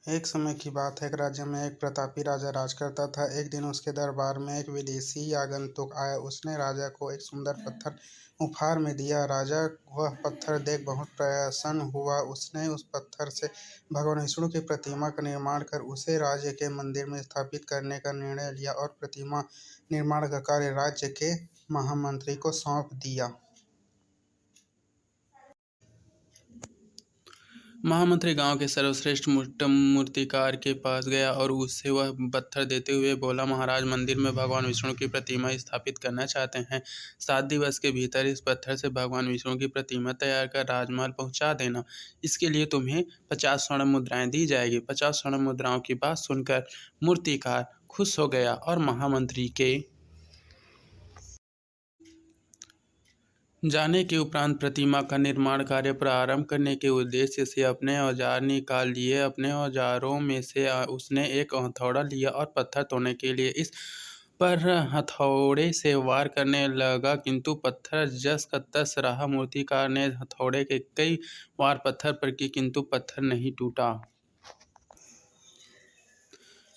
एक समय की बात है। एक राज्य में एक प्रतापी राजा राज करता था। एक दिन उसके दरबार में एक विदेशी आगंतुक आया। उसने राजा को एक सुंदर पत्थर उपहार में दिया। राजा वह पत्थर देख बहुत प्रसन्न हुआ। उसने उस पत्थर से भगवान विष्णु की प्रतिमा का निर्माण कर उसे राज्य के मंदिर में स्थापित करने का निर्णय लिया और प्रतिमा निर्माण का कार्य राज्य के महामंत्री को सौंप दिया। महामंत्री गांव के सर्वश्रेष्ठ मूर्तिकार के पास गया और उससे वह पत्थर देते हुए बोला, महाराज, मंदिर में भगवान विष्णु की प्रतिमा स्थापित करना चाहते हैं। 7 दिवस के भीतर इस पत्थर से भगवान विष्णु की प्रतिमा तैयार कर राजमहल पहुंचा देना। इसके लिए तुम्हें 50 स्वर्ण मुद्राएं दी जाएगी। 50 स्वर्ण मुद्राओं की बात सुनकर मूर्तिकार खुश हो गया और महामंत्री के जाने के उपरांत प्रतिमा का निर्माण कार्य प्रारंभ करने के उद्देश्य से अपने औजार निकाल लिए। अपने औजारों में से उसने एक हथौड़ा लिया और पत्थर तोड़ने के लिए इस पर हथौड़े से वार करने लगा, किंतु पत्थर जस का तस रहा। मूर्तिकार ने हथौड़े के कई वार पत्थर पर किए, किंतु पत्थर नहीं टूटा।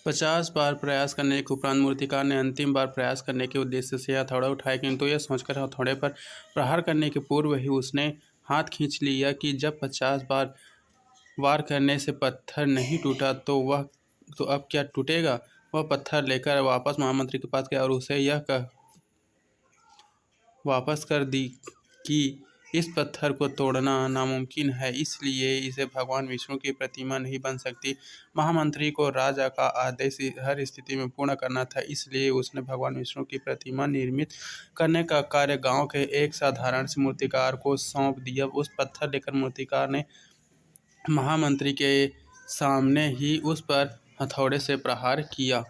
50 बार प्रयास करने के उपरांत मूर्तिकार ने अंतिम बार प्रयास करने के उद्देश्य से हथौड़ा उठाया, किंतु यह सोचकर हथौड़े पर प्रहार करने के पूर्व ही उसने हाथ खींच लिया कि जब 50 बार वार करने से पत्थर नहीं टूटा तो अब क्या टूटेगा। वह पत्थर लेकर वापस महामंत्री के पास गया और उसे यह कह वापस कर दी कि इस पत्थर को तोड़ना नामुमकिन है, इसलिए इसे भगवान विष्णु की प्रतिमा नहीं बन सकती। महामंत्री को राजा का आदेश हर स्थिति में पूर्ण करना था, इसलिए उसने भगवान विष्णु की प्रतिमा निर्मित करने का कार्य गांव के एक साधारण से मूर्तिकार को सौंप दिया। उस पत्थर लेकर मूर्तिकार ने महामंत्री के सामने ही उस पर हथौड़े से प्रहार किया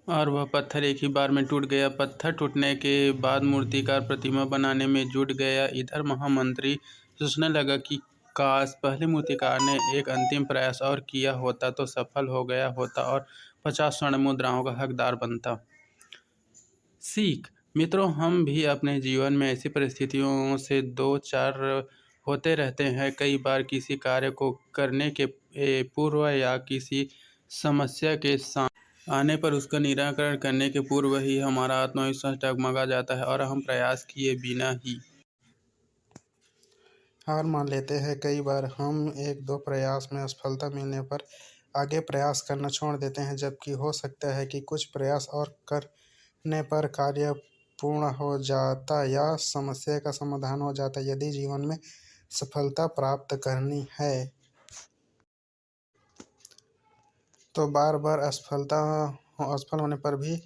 और वह पत्थर एक ही बार में टूट गया। पत्थर टूटने के बाद मूर्तिकार प्रतिमा बनाने में जुट गया। इधर महामंत्री सोचने लगा कि काश पहले मूर्तिकार ने एक अंतिम प्रयास और किया होता तो सफल हो गया होता और 50 स्वर्ण मुद्राओं का हकदार बनता। सीख मित्रों, हम भी अपने जीवन में ऐसी परिस्थितियों से दो चार होते रहते हैं। कई बार किसी कार्य को करने के पूर्व या किसी समस्या के आने पर उसका निराकरण करने के पूर्व ही हमारा आत्मविश्वास डगमगा जाता है और हम प्रयास किए बिना ही हार मान लेते हैं। कई बार हम एक दो प्रयास में असफलता मिलने पर आगे प्रयास करना छोड़ देते हैं, जबकि हो सकता है कि कुछ प्रयास और करने पर कार्य पूर्ण हो जाता या समस्या का समाधान हो जाता। यदि जीवन में सफलता प्राप्त करनी है तो बार बार असफल होने पर भी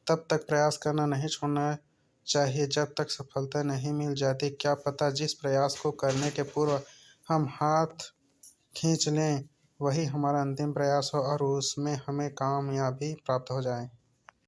तब तक प्रयास करना नहीं छोड़ना चाहिए जब तक सफलता नहीं मिल जाती। क्या पता जिस प्रयास को करने के पूर्व हम हाथ खींच लें वही हमारा अंतिम प्रयास हो और उसमें हमें कामयाबी प्राप्त हो जाए।